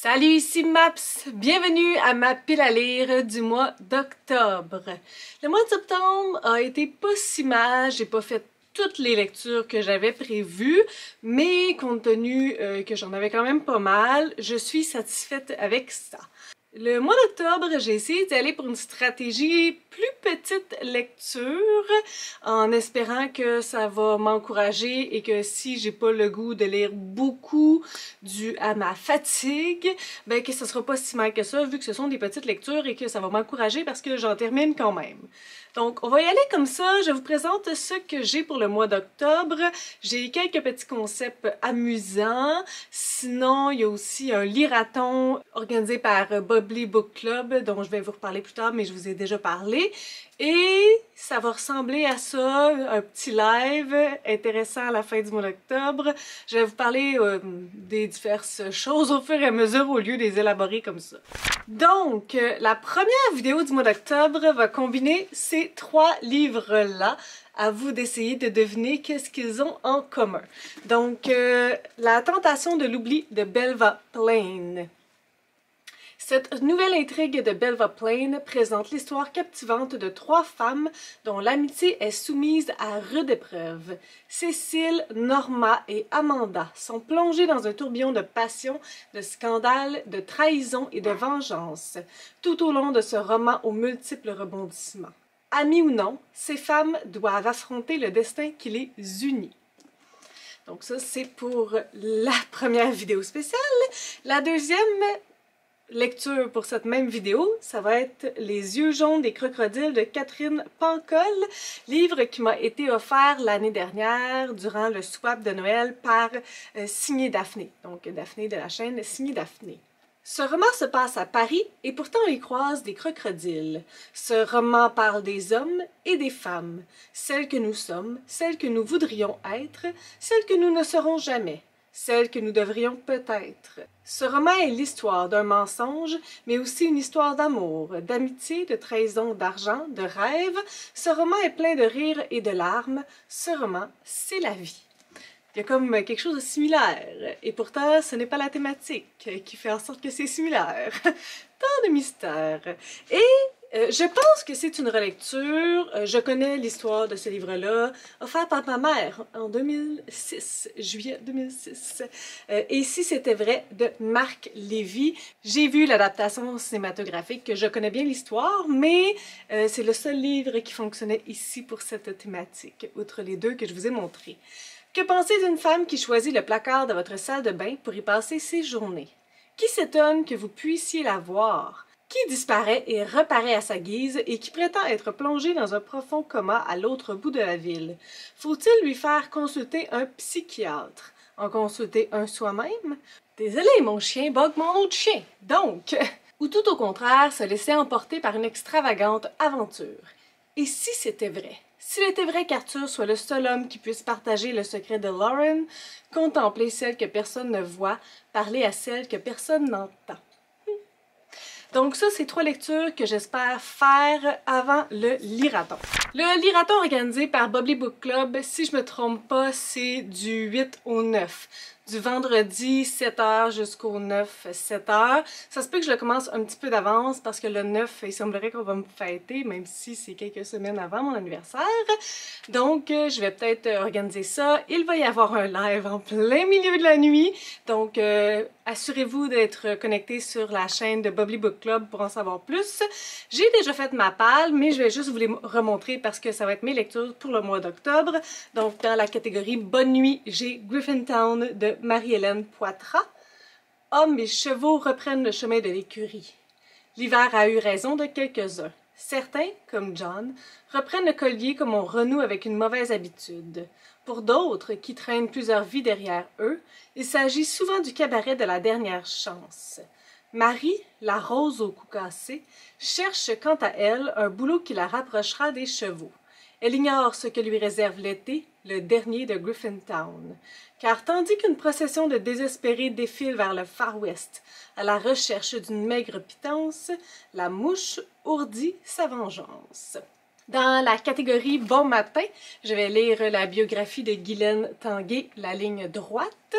Salut, ici Maps! Bienvenue à ma pile à lire du mois d'octobre. Le mois de septembre a été pas si mal, j'ai pas fait toutes les lectures que j'avais prévues, mais compte tenu que j'en avais quand même pas mal, je suis satisfaite avec ça. Le mois d'octobre, j'ai essayé d'aller pour une stratégie plus petite lecture, en espérant que ça va m'encourager et que si j'ai pas le goût de lire beaucoup dû à ma fatigue, ben que ça sera pas si mal que ça, vu que ce sont des petites lectures et que ça va m'encourager parce que j'en termine quand même. Donc, on va y aller comme ça. Je vous présente ce que j'ai pour le mois d'octobre. J'ai quelques petits concepts amusants. Sinon, il y a aussi un lirathon organisé par Bubbly Book Club, dont je vais vous reparler plus tard, mais je vous ai déjà parlé. Et ça va ressembler à ça, un petit live intéressant à la fin du mois d'octobre. Je vais vous parler des diverses choses au fur et à mesure au lieu de les élaborer comme ça. Donc, la première vidéo du mois d'octobre va combiner ces trois livres-là. À vous d'essayer de deviner qu'est-ce qu'ils ont en commun. Donc, La tentation de l'oubli de Belva Plain. Cette nouvelle intrigue de Belva Plain présente l'histoire captivante de trois femmes dont l'amitié est soumise à rude épreuve. Cécile, Norma et Amanda sont plongées dans un tourbillon de passion, de scandales, de trahison et de vengeance, tout au long de ce roman aux multiples rebondissements. Amies ou non, ces femmes doivent affronter le destin qui les unit. Donc ça, c'est pour la première vidéo spéciale. La deuxième lecture pour cette même vidéo, ça va être Les yeux jaunes des crocodiles de Catherine Pancol, livre qui m'a été offert l'année dernière durant le swap de Noël par Signé Daphné, donc Daphné de la chaîne Signé Daphné. Ce roman se passe à Paris et pourtant on y croise des crocodiles. Ce roman parle des hommes et des femmes, celles que nous sommes, celles que nous voudrions être, celles que nous ne serons jamais, celles que nous devrions peut-être. Ce roman est l'histoire d'un mensonge, mais aussi une histoire d'amour, d'amitié, de trahison, d'argent, de rêve. Ce roman est plein de rires et de larmes. Ce roman, c'est la vie. Il y a comme quelque chose de similaire, et pourtant ce n'est pas la thématique qui fait en sorte que c'est similaire. Tant de mystères. Et je pense que c'est une relecture. Je connais l'histoire de ce livre-là, offert par ma mère en 2006, juillet 2006. Et si c'était vrai, de Marc Lévy. J'ai vu l'adaptation cinématographique, je connais bien l'histoire, mais c'est le seul livre qui fonctionnait ici pour cette thématique, outre les deux que je vous ai montrés. Que penser d'une femme qui choisit le placard de votre salle de bain pour y passer ses journées? Qui s'étonne que vous puissiez la voir? Qui disparaît et reparaît à sa guise et qui prétend être plongée dans un profond coma à l'autre bout de la ville? Faut-il lui faire consulter un psychiatre? En consulter un soi-même? Désolé, mon chien bug mon autre chien! Donc, ou tout au contraire, se laisser emporter par une extravagante aventure. Et si c'était vrai? S'il était vrai qu'Arthur soit le seul homme qui puisse partager le secret de Lauren, contempler celle que personne ne voit, parler à celle que personne n'entend. Donc ça, c'est trois lectures que j'espère faire avant le lirathon. Le lirathon organisé par Bubbly Book Club, si je me trompe pas, c'est du 8 au 9. Du vendredi 7h jusqu'au 9, 7h. Ça se peut que je le commence un petit peu d'avance parce que le 9, il semblerait qu'on va me fêter, même si c'est quelques semaines avant mon anniversaire. Donc, je vais peut-être organiser ça. Il va y avoir un live en plein milieu de la nuit. Donc, assurez-vous d'être connecté sur la chaîne de Bubbly Book Club pour en savoir plus. J'ai déjà fait ma palle, mais je vais juste vous les remontrer parce que ça va être mes lectures pour le mois d'octobre. Donc, dans la catégorie Bonne nuit, j'ai Griffintown de Marie-Hélène Poitras. Hommes et chevaux reprennent le chemin de l'écurie. L'hiver a eu raison de quelques-uns. Certains, comme John, reprennent le collier comme on renoue avec une mauvaise habitude. Pour d'autres, qui traînent plusieurs vies derrière eux, il s'agit souvent du cabaret de la dernière chance. Marie, la rose au cou cassé, cherche quant à elle un boulot qui la rapprochera des chevaux. Elle ignore ce que lui réserve l'été, le dernier de Griffintown. Car tandis qu'une procession de désespérés défile vers le Far West à la recherche d'une maigre pitance, la mouche ourdit sa vengeance. Dans la catégorie Bon matin, je vais lire la biographie de Guylaine Tanguay, La ligne droite.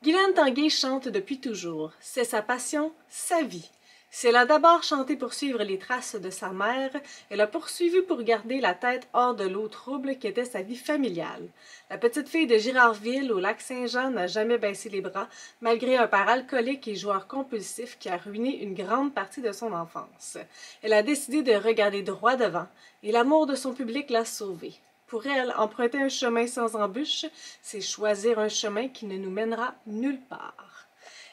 Guylaine Tanguay chante depuis toujours. C'est sa passion, sa vie. Si elle a d'abord chanté pour suivre les traces de sa mère, elle a poursuivi pour garder la tête hors de l'eau trouble qu'était sa vie familiale. La petite fille de Girardville, au Lac-Saint-Jean, n'a jamais baissé les bras, malgré un père alcoolique et joueur compulsif qui a ruiné une grande partie de son enfance. Elle a décidé de regarder droit devant, et l'amour de son public l'a sauvée. Pour elle, emprunter un chemin sans embûches, c'est choisir un chemin qui ne nous mènera nulle part.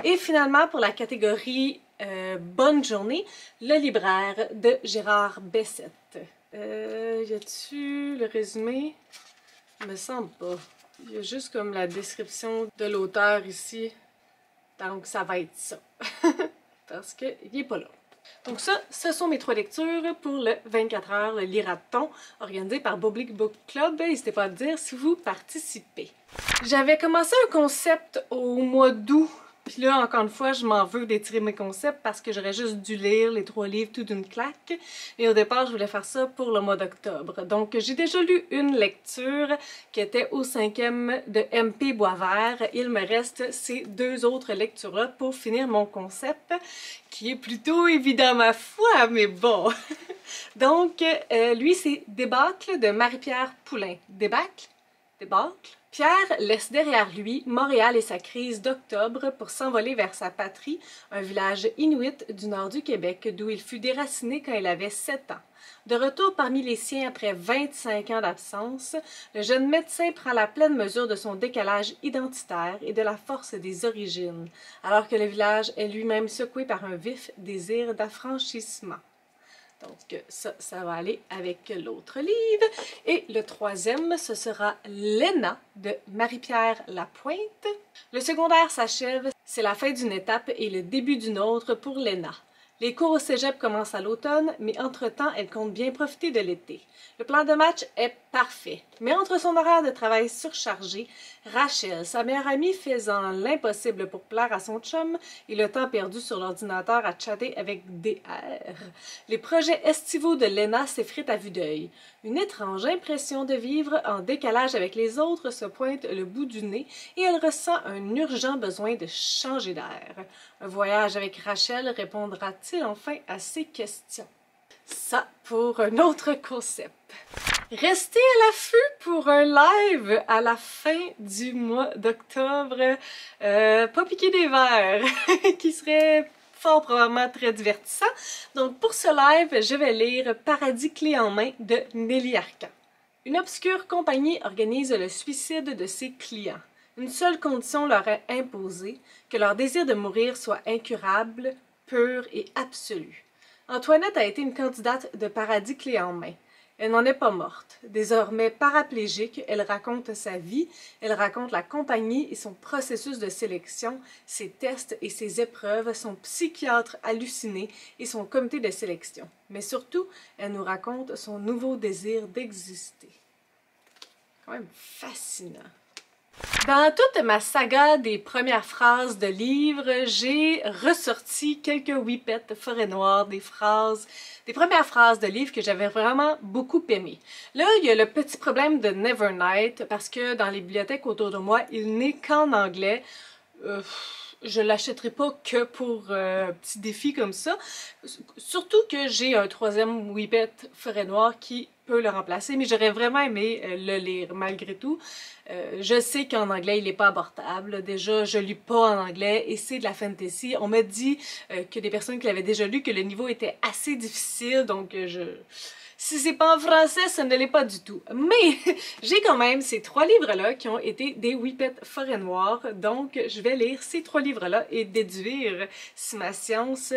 Et finalement, pour la catégorie Bonne journée, Le libraire de Gérard Bessette. Y a-tu le résumé? Il me semble pas. Il y a juste comme la description de l'auteur ici. Donc ça va être ça. Parce qu'il n'est pas là. Donc ça, ce sont mes 3 lectures pour le 24 heures, le Liraton, organisé par Public Book Club. N'hésitez pas à me dire si vous participez. J'avais commencé un concept au mois d'août. Puis là, encore une fois, je m'en veux d'étirer mes concepts parce que j'aurais juste dû lire les 3 livres tout d'une claque. Et au départ, je voulais faire ça pour le mois d'octobre. Donc, j'ai déjà lu une lecture qui était au 5e de MP Boisvert. Il me reste ces 2 autres lectures-là pour finir mon concept, qui est plutôt évident ma foi, mais bon. Donc, lui, c'est Débâcle de Marie-Pierre Poulain. Débâcle? Débâcle? Pierre laisse derrière lui Montréal et sa crise d'octobre pour s'envoler vers sa patrie, un village inuit du nord du Québec d'où il fut déraciné quand il avait 7 ans. De retour parmi les siens après 25 ans d'absence, le jeune médecin prend la pleine mesure de son décalage identitaire et de la force des origines, alors que le village est lui-même secoué par un vif désir d'affranchissement. Donc ça va aller avec l'autre livre. Et le 3e, ce sera Léna de Marie-Pierre Lapointe. Le secondaire s'achève, c'est la fin d'une étape et le début d'une autre pour Léna. Les cours au cégep commencent à l'automne, mais entre-temps, elle compte bien profiter de l'été. Le plan de match est parfait, mais entre son horaire de travail surchargé, Rachel, sa meilleure amie faisant l'impossible pour plaire à son chum, et le temps perdu sur l'ordinateur à chatter avec DR, les projets estivaux de Léna s'effritent à vue d'œil. Une étrange impression de vivre en décalage avec les autres se pointe le bout du nez et elle ressent un urgent besoin de changer d'air. Un voyage avec Rachel répondra-t-il enfin à ces questions? Ça pour un autre concept. Restez à l'affût pour un live à la fin du mois d'octobre, pas piqué des verres, qui serait fort probablement très divertissant. Donc pour ce live, je vais lire Paradis clé en main de Nelly Arcan. Une obscure compagnie organise le suicide de ses clients. Une seule condition leur est imposée, que leur désir de mourir soit incurable, pur et absolu. Antoinette a été une candidate de Paradis clé en main. Elle n'en est pas morte. Désormais paraplégique, elle raconte sa vie, elle raconte la compagnie et son processus de sélection, ses tests et ses épreuves, son psychiatre halluciné et son comité de sélection. Mais surtout, elle nous raconte son nouveau désir d'exister. Quand même fascinant. Dans toute ma saga des premières phrases de livres, j'ai ressorti quelques whippets forêt noire, des premières phrases de livres que j'avais vraiment beaucoup aimées. Là, il y a le petit problème de Nevernight, parce que dans les bibliothèques autour de moi, il n'est qu'en anglais. Je l'achèterai pas que pour un petit défi comme ça. Surtout que j'ai un 3e whippet forêt noire qui peut le remplacer, mais j'aurais vraiment aimé le lire malgré tout. Je sais qu'en anglais, il n'est pas abordable. Déjà, je lis pas en anglais et c'est de la fantasy. On m'a dit que des personnes qui l'avaient déjà lu, que le niveau était assez difficile, donc si c'est pas en français, ça ne l'est pas du tout. Mais j'ai quand même ces 3 livres-là qui ont été des whippets forêt noire. Donc, je vais lire ces 3 livres-là et déduire si ma science,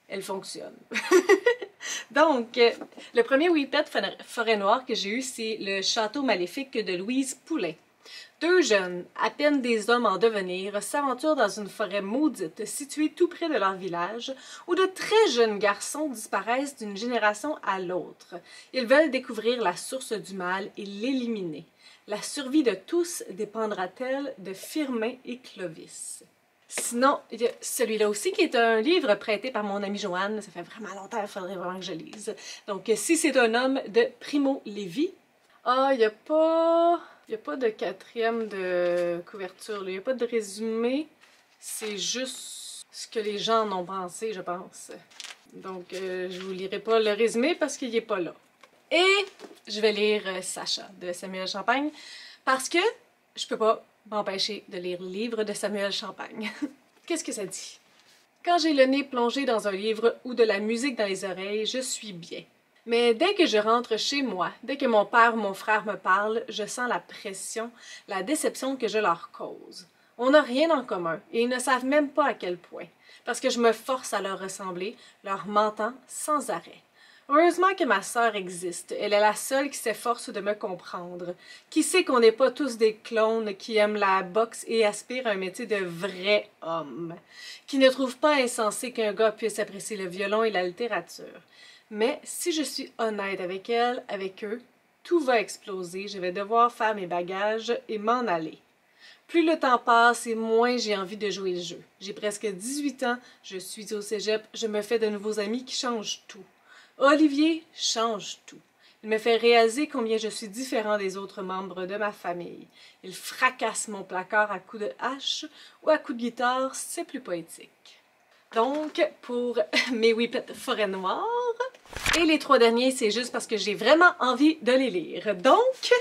elle fonctionne. Donc, le premier whippet forêt noire que j'ai eu, c'est Le Château maléfique de Louise Poulain. 2 jeunes, à peine des hommes en devenir, s'aventurent dans une forêt maudite située tout près de leur village, où de très jeunes garçons disparaissent d'une génération à l'autre. Ils veulent découvrir la source du mal et l'éliminer. La survie de tous dépendra-t-elle de Firmin et Clovis? Sinon, il y a celui-là aussi qui est un livre prêté par mon amie Joanne. Ça fait vraiment longtemps, il faudrait vraiment que je lise. Donc, Si c'est un homme de Primo Levi. Ah, il n'y a pas Il n'y a pas de quatrième de couverture, là. Il n'y a pas de résumé. C'est juste ce que les gens en ont pensé, je pense. Donc, je vous lirai pas le résumé parce qu'il n'est pas là. Et je vais lire Sacha de Samuel Champagne parce que je peux pas m'empêcher de lire le livre de Samuel Champagne. Qu'est-ce que ça dit? Quand j'ai le nez plongé dans un livre ou de la musique dans les oreilles, je suis bien. Mais dès que je rentre chez moi, dès que mon père ou mon frère me parle, je sens la pression, la déception que je leur cause. On n'a rien en commun et ils ne savent même pas à quel point, parce que je me force à leur ressembler, leur mentant sans arrêt. Heureusement que ma sœur existe, elle est la seule qui s'efforce de me comprendre, qui sait qu'on n'est pas tous des clones qui aiment la boxe et aspirent à un métier de vrai homme, qui ne trouve pas insensé qu'un gars puisse apprécier le violon et la littérature. Mais si je suis honnête avec elle, avec eux, tout va exploser, je vais devoir faire mes bagages et m'en aller. Plus le temps passe et moins j'ai envie de jouer le jeu. J'ai presque 18 ans, je suis au cégep, je me fais de nouveaux amis qui changent tout. Olivier change tout. Il me fait réaliser combien je suis différent des autres membres de ma famille. Il fracasse mon placard à coups de hache ou à coups de guitare, c'est plus poétique. Donc, pour mes whippets forêt noire, et les 3 derniers, c'est juste parce que j'ai vraiment envie de les lire. Donc,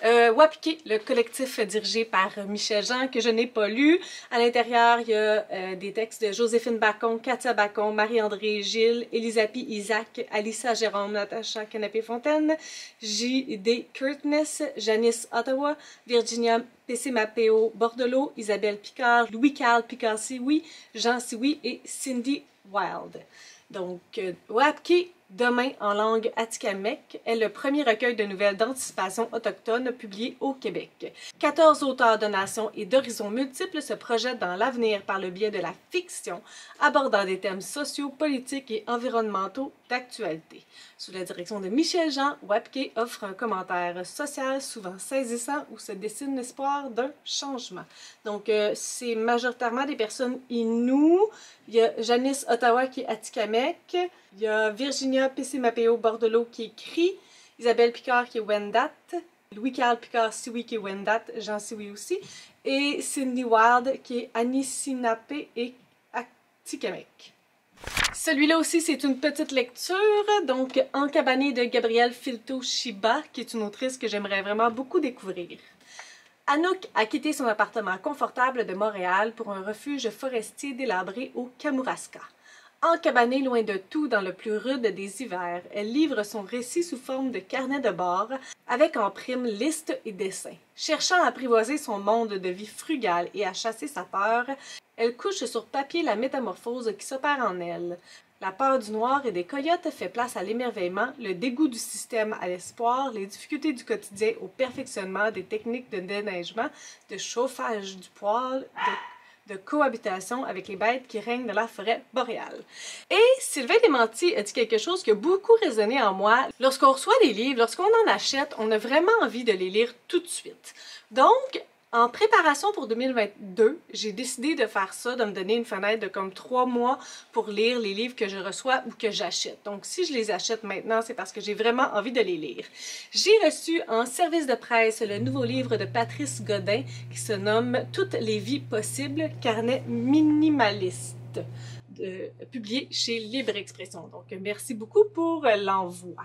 Wapike, le collectif dirigé par Michel Jean, que je n'ai pas lu. À l'intérieur, il y a des textes de Joséphine Bacon, Katia Bacon, Marie-André Gilles, Elisapi Isaac, Alissa Jérôme, Natacha Canapé-Fontaine, J.D. Curtness, Janice Ottawa, Virginia Pessimapeo Bordelot, Isabelle Picard, Louis-Carl Picard-Sioui, Jean Sioui et Cindy Wilde. Donc, Wapike, Demain en langue atikamekw est le premier recueil de nouvelles d'anticipation autochtone publié au Québec. 14 auteurs de nations et d'horizons multiples se projettent dans l'avenir par le biais de la fiction, abordant des thèmes sociaux, politiques et environnementaux d'actualité. Sous la direction de Michel Jean, Wapike offre un commentaire social souvent saisissant où se dessine l'espoir d'un changement. Donc, c'est majoritairement des personnes Innu. Il y a Janice Ottawa qui est atikamekw. Il y a Virginia Pessimapeo Bordelot qui est Cri, Isabelle Picard qui est Wendat, Louis-Carl Picard-Sioui qui est Wendat, Jean Sioui aussi, et Cindy Wilde qui est Anishinaabe et Atikamekw. Celui-là aussi, c'est une petite lecture, donc Encabané de Gabrielle Filto-Shiba, qui est une autrice que j'aimerais vraiment beaucoup découvrir. Anouk a quitté son appartement confortable de Montréal pour un refuge forestier délabré au Kamouraska. Encabanée loin de tout dans le plus rude des hivers, elle livre son récit sous forme de carnet de bord, avec en prime listes et dessins. Cherchant à apprivoiser son monde de vie frugale et à chasser sa peur, elle couche sur papier la métamorphose qui s'opère en elle. La peur du noir et des coyotes fait place à l'émerveillement, le dégoût du système à l'espoir, les difficultés du quotidien au perfectionnement des techniques de déneigement, de chauffage du poêle, de cohabitation avec les bêtes qui règnent dans la forêt boréale. Et Sylvain Desmentiers a dit quelque chose qui a beaucoup résonné en moi. Lorsqu'on reçoit des livres, lorsqu'on en achète, on a vraiment envie de les lire tout de suite. Donc, en préparation pour 2022, j'ai décidé de faire ça, de me donner une fenêtre de comme 3 mois pour lire les livres que je reçois ou que j'achète. Donc, si je les achète maintenant, c'est parce que j'ai vraiment envie de les lire. J'ai reçu en service de presse le nouveau livre de Patrice Godin qui se nomme « Toutes les vies possibles, carnet minimaliste ». Publié chez Libre Expression. Donc, merci beaucoup pour l'envoi.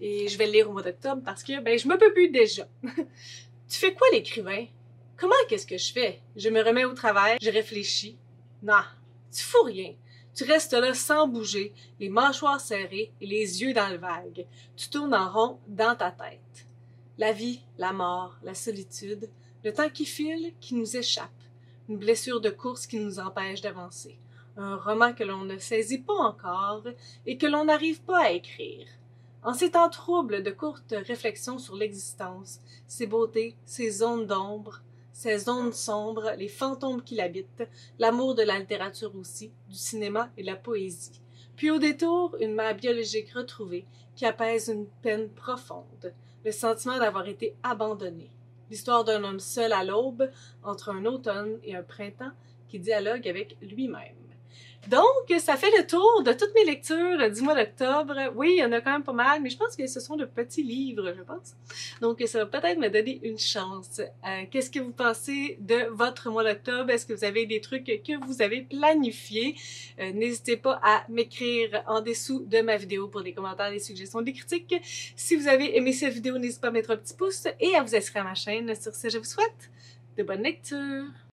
Et je vais le lire au mois d'octobre parce que, je me peux plus déjà. Tu fais quoi l'écrivain? Comment qu'est-ce que je fais? Je me remets au travail, je réfléchis. Non, tu fous rien. Tu restes là sans bouger, les mâchoires serrées et les yeux dans le vague. Tu tournes en rond dans ta tête. La vie, la mort, la solitude, le temps qui file, qui nous échappe. Une blessure de course qui nous empêche d'avancer. Un roman que l'on ne saisit pas encore et que l'on n'arrive pas à écrire. En ces temps troubles de courtes réflexions sur l'existence, ses beautés, ses zones d'ombre, ces zones sombres, les fantômes qui l'habitent, l'amour de la littérature aussi, du cinéma et de la poésie. Puis au détour, une mère biologique retrouvée qui apaise une peine profonde, le sentiment d'avoir été abandonné. L'histoire d'un homme seul à l'aube, entre un automne et un printemps, qui dialogue avec lui-même. Donc, ça fait le tour de toutes mes lectures du mois d'octobre. Oui, il y en a quand même pas mal, mais je pense que ce sont de petits livres, je pense. Donc, ça va peut-être me donner une chance. Qu'est-ce que vous pensez de votre mois d'octobre? Est-ce que vous avez des trucs que vous avez planifiés? N'hésitez pas à m'écrire en dessous de ma vidéo pour des commentaires, des suggestions, des critiques. Si vous avez aimé cette vidéo, n'hésitez pas à mettre un petit pouce et à vous inscrire à ma chaîne. Sur ce, je vous souhaite de bonnes lectures!